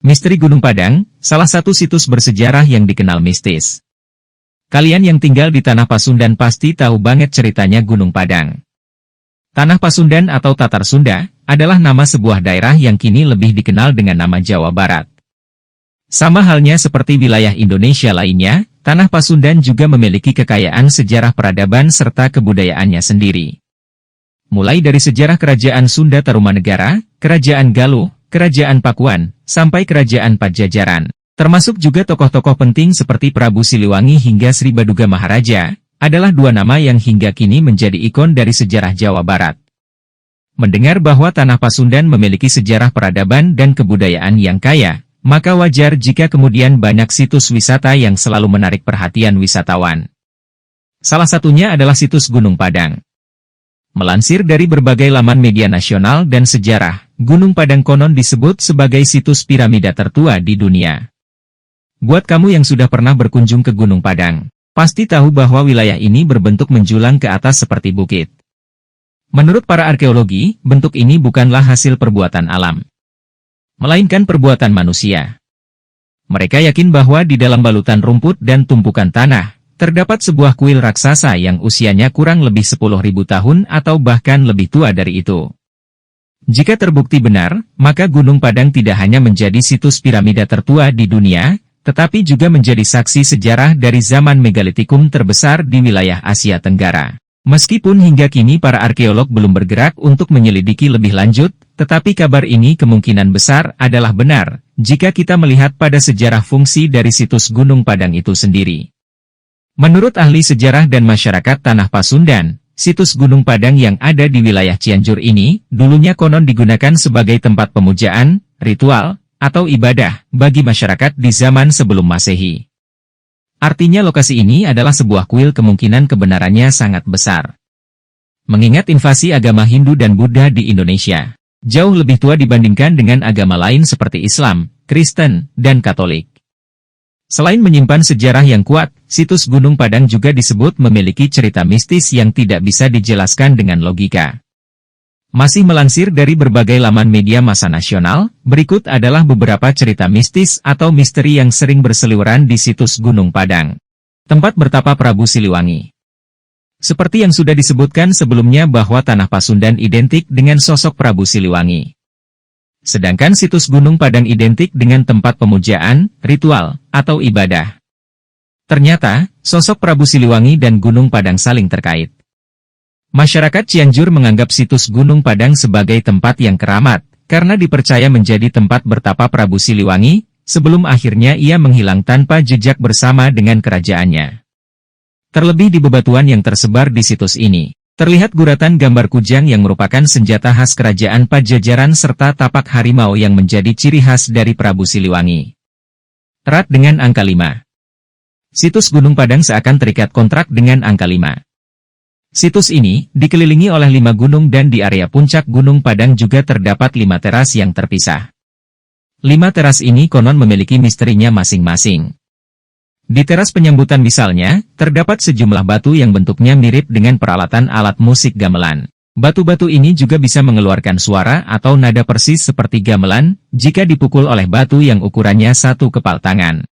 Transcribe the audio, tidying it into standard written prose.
Misteri Gunung Padang, salah satu situs bersejarah yang dikenal mistis. Kalian yang tinggal di Tanah Pasundan pasti tahu banget ceritanya Gunung Padang. Tanah Pasundan atau Tatar Sunda adalah nama sebuah daerah yang kini lebih dikenal dengan nama Jawa Barat. Sama halnya seperti wilayah Indonesia lainnya, Tanah Pasundan juga memiliki kekayaan sejarah peradaban serta kebudayaannya sendiri. Mulai dari sejarah Kerajaan Sunda Tarumanegara, Kerajaan Galuh, Kerajaan Pakuan, sampai Kerajaan Pajajaran. Termasuk juga tokoh-tokoh penting seperti Prabu Siliwangi hingga Sri Baduga Maharaja, adalah dua nama yang hingga kini menjadi ikon dari sejarah Jawa Barat. Mendengar bahwa Tanah Pasundan memiliki sejarah peradaban dan kebudayaan yang kaya, maka wajar jika kemudian banyak situs wisata yang selalu menarik perhatian wisatawan. Salah satunya adalah situs Gunung Padang. Melansir dari berbagai laman media nasional dan sejarah, Gunung Padang konon disebut sebagai situs piramida tertua di dunia. Buat kamu yang sudah pernah berkunjung ke Gunung Padang, pasti tahu bahwa wilayah ini berbentuk menjulang ke atas seperti bukit. Menurut para arkeologi, bentuk ini bukanlah hasil perbuatan alam, melainkan perbuatan manusia. Mereka yakin bahwa di dalam balutan rumput dan tumpukan tanah, terdapat sebuah kuil raksasa yang usianya kurang lebih 10.000 tahun atau bahkan lebih tua dari itu. Jika terbukti benar, maka Gunung Padang tidak hanya menjadi situs piramida tertua di dunia, tetapi juga menjadi saksi sejarah dari zaman megalitikum terbesar di wilayah Asia Tenggara. Meskipun hingga kini para arkeolog belum bergerak untuk menyelidiki lebih lanjut, tetapi kabar ini kemungkinan besar adalah benar, jika kita melihat pada sejarah fungsi dari situs Gunung Padang itu sendiri. Menurut ahli sejarah dan masyarakat Tanah Pasundan, situs Gunung Padang yang ada di wilayah Cianjur ini, dulunya konon digunakan sebagai tempat pemujaan, ritual, atau ibadah, bagi masyarakat di zaman sebelum Masehi. Artinya lokasi ini adalah sebuah kuil kemungkinan kebenarannya sangat besar. Mengingat invasi agama Hindu dan Buddha di Indonesia, jauh lebih tua dibandingkan dengan agama lain seperti Islam, Kristen, dan Katolik. Selain menyimpan sejarah yang kuat, situs Gunung Padang juga disebut memiliki cerita mistis yang tidak bisa dijelaskan dengan logika. Masih melansir dari berbagai laman media massa nasional, berikut adalah beberapa cerita mistis atau misteri yang sering berseliweran di situs Gunung Padang. Tempat bertapa Prabu Siliwangi. Seperti yang sudah disebutkan sebelumnya bahwa Tanah Pasundan identik dengan sosok Prabu Siliwangi. Sedangkan situs Gunung Padang identik dengan tempat pemujaan, ritual, atau ibadah. Ternyata, sosok Prabu Siliwangi dan Gunung Padang saling terkait. Masyarakat Cianjur menganggap situs Gunung Padang sebagai tempat yang keramat, karena dipercaya menjadi tempat bertapa Prabu Siliwangi, sebelum akhirnya ia menghilang tanpa jejak bersama dengan kerajaannya. Terlebih di bebatuan yang tersebar di situs ini, terlihat guratan gambar kujang yang merupakan senjata khas kerajaan Pajajaran serta tapak harimau yang menjadi ciri khas dari Prabu Siliwangi. Erat dengan angka 5. Situs Gunung Padang seakan terikat kontrak dengan angka 5. Situs ini dikelilingi oleh 5 gunung dan di area puncak Gunung Padang juga terdapat 5 teras yang terpisah. 5 teras ini konon memiliki misterinya masing-masing. Di teras penyambutan misalnya, terdapat sejumlah batu yang bentuknya mirip dengan peralatan alat musik gamelan. Batu-batu ini juga bisa mengeluarkan suara atau nada persis seperti gamelan, jika dipukul oleh batu yang ukurannya 1 kepal tangan.